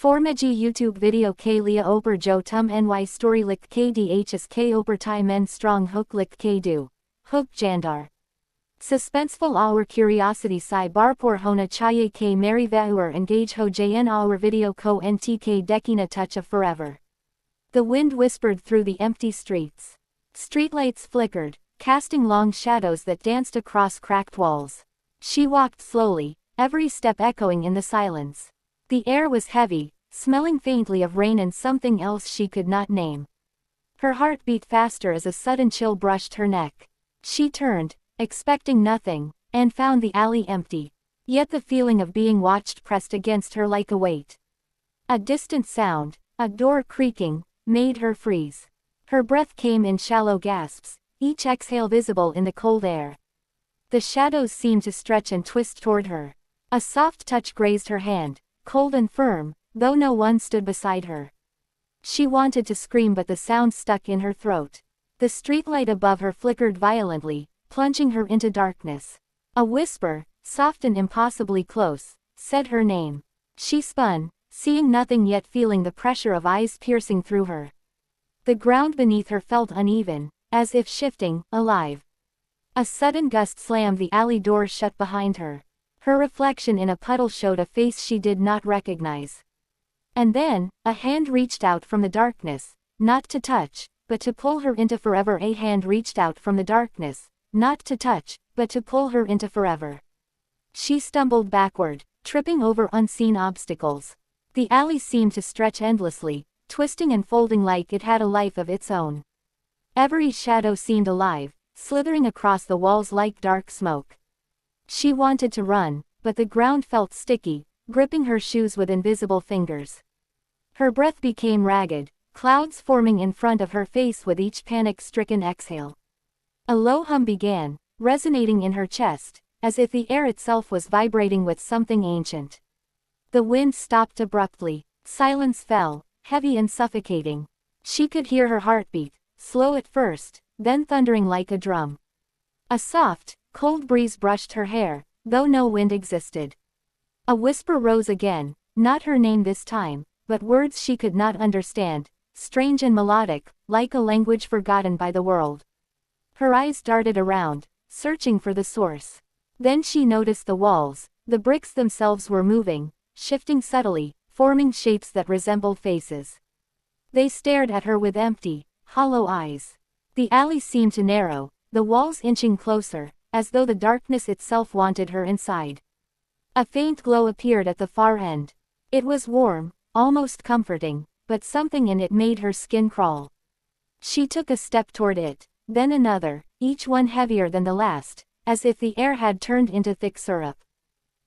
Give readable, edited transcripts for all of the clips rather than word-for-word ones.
Formeji YouTube video k lia oper jo tum ny story lik kdhs k oper tai men strong hook lik k do. Hook jandar. Suspenseful our curiosity si barpor hona chaye k mary vauer engage ho jn our video ko ntk dekina touch of forever. The wind whispered through the empty streets. Streetlights flickered, casting long shadows that danced across cracked walls. She walked slowly, every step echoing in the silence. The air was heavy, smelling faintly of rain and something else she could not name. Her heart beat faster as a sudden chill brushed her neck. She turned, expecting nothing, and found the alley empty. Yet the feeling of being watched pressed against her like a weight. A distant sound, a door creaking, made her freeze. Her breath came in shallow gasps, each exhale visible in the cold air. The shadows seemed to stretch and twist toward her. A soft touch grazed her hand, cold and firm, though no one stood beside her. She wanted to scream but the sound stuck in her throat. The streetlight above her flickered violently, plunging her into darkness. A whisper, soft and impossibly close, said her name. She spun, seeing nothing yet feeling the pressure of eyes piercing through her. The ground beneath her felt uneven, as if shifting, alive. A sudden gust slammed the alley door shut behind her. Her reflection in a puddle showed a face she did not recognize. And then, a hand reached out from the darkness, not to touch, but to pull her into forever. A hand reached out from the darkness, not to touch, but to pull her into forever. She stumbled backward, tripping over unseen obstacles. The alley seemed to stretch endlessly, twisting and folding like it had a life of its own. Every shadow seemed alive, slithering across the walls like dark smoke. She wanted to run, but the ground felt sticky, gripping her shoes with invisible fingers. Her breath became ragged, clouds forming in front of her face with each panic-stricken exhale. A low hum began, resonating in her chest, as if the air itself was vibrating with something ancient. The wind stopped abruptly. Silence fell, heavy and suffocating. She could hear her heartbeat, slow at first, then thundering like a drum. A soft, cold breeze brushed her hair, though no wind existed. A whisper rose again, not her name this time, but words she could not understand, strange and melodic, like a language forgotten by the world. Her eyes darted around, searching for the source. Then she noticed the walls. The bricks themselves were moving, shifting subtly, forming shapes that resembled faces. They stared at her with empty, hollow eyes. The alley seemed to narrow, the walls inching closer, as though the darkness itself wanted her inside. A faint glow appeared at the far end. It was warm, almost comforting, but something in it made her skin crawl. She took a step toward it, then another, each one heavier than the last, as if the air had turned into thick syrup.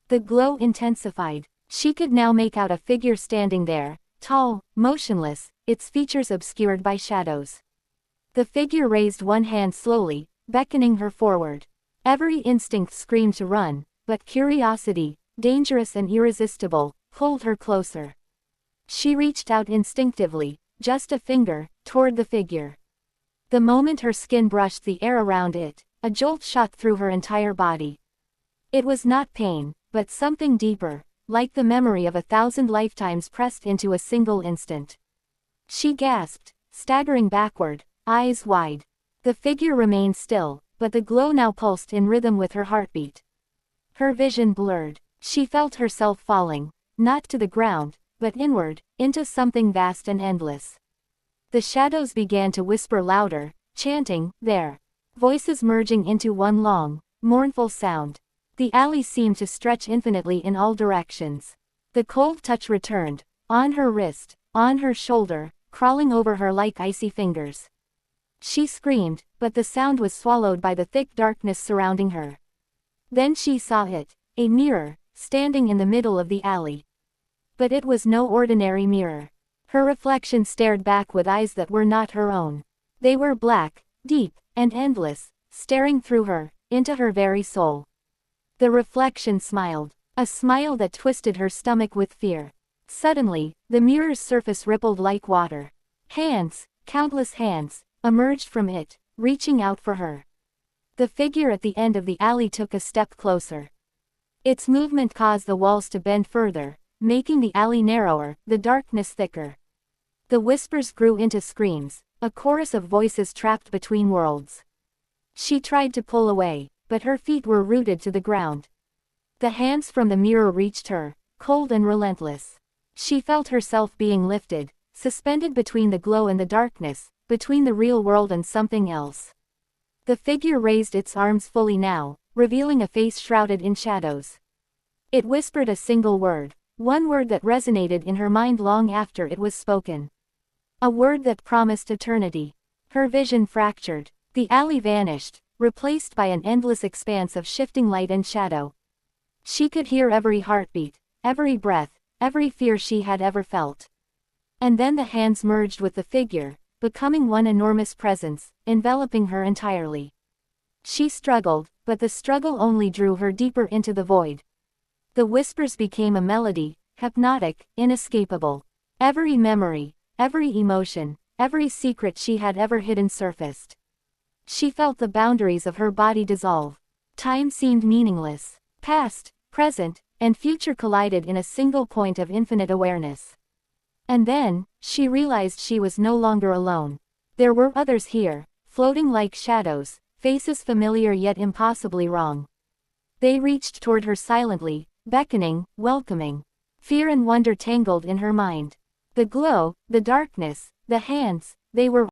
The glow intensified. She could now make out a figure standing there, tall, motionless, its features obscured by shadows. The figure raised one hand slowly, beckoning her forward. Every instinct screamed to run, but curiosity, dangerous and irresistible, pulled her closer. She reached out instinctively, just a finger, toward the figure. The moment her skin brushed the air around it, a jolt shot through her entire body. It was not pain, but something deeper, like the memory of 1,000 lifetimes pressed into a single instant. She gasped, staggering backward, eyes wide. The figure remained still, but the glow now pulsed in rhythm with her heartbeat. Her vision blurred. She felt herself falling, not to the ground, but inward, into something vast and endless. The shadows began to whisper louder, chanting, there. Voices merging into one long, mournful sound. The alley seemed to stretch infinitely in all directions. The cold touch returned, on her wrist, on her shoulder, crawling over her like icy fingers. She screamed, but the sound was swallowed by the thick darkness surrounding her. Then she saw it, a mirror, standing in the middle of the alley. But it was no ordinary mirror. Her reflection stared back with eyes that were not her own. They were black, deep, and endless, staring through her, into her very soul. The reflection smiled, a smile that twisted her stomach with fear. Suddenly, the mirror's surface rippled like water. Hands, countless hands, emerged from it, reaching out for her. The figure at the end of the alley took a step closer. Its movement caused the walls to bend further, making the alley narrower, the darkness thicker. The whispers grew into screams, a chorus of voices trapped between worlds. She tried to pull away, but her feet were rooted to the ground. The hands from the mirror reached her, cold and relentless. She felt herself being lifted, suspended between the glow and the darkness, between the real world and something else. The figure raised its arms fully now, revealing a face shrouded in shadows. It whispered a single word, one word that resonated in her mind long after it was spoken. A word that promised eternity. Her vision fractured. The alley vanished, replaced by an endless expanse of shifting light and shadow. She could hear every heartbeat, every breath, every fear she had ever felt. And then the hands merged with the figure, becoming one enormous presence, enveloping her entirely. She struggled, but the struggle only drew her deeper into the void. The whispers became a melody, hypnotic, inescapable. Every memory, every emotion, every secret she had ever hidden surfaced. She felt the boundaries of her body dissolve. Time seemed meaningless. Past, present, and future collided in a single point of infinite awareness. And then, she realized she was no longer alone. There were others here, floating like shadows, faces familiar yet impossibly wrong. They reached toward her silently, beckoning, welcoming. Fear and wonder tangled in her mind. The glow, the darkness, the hands, they were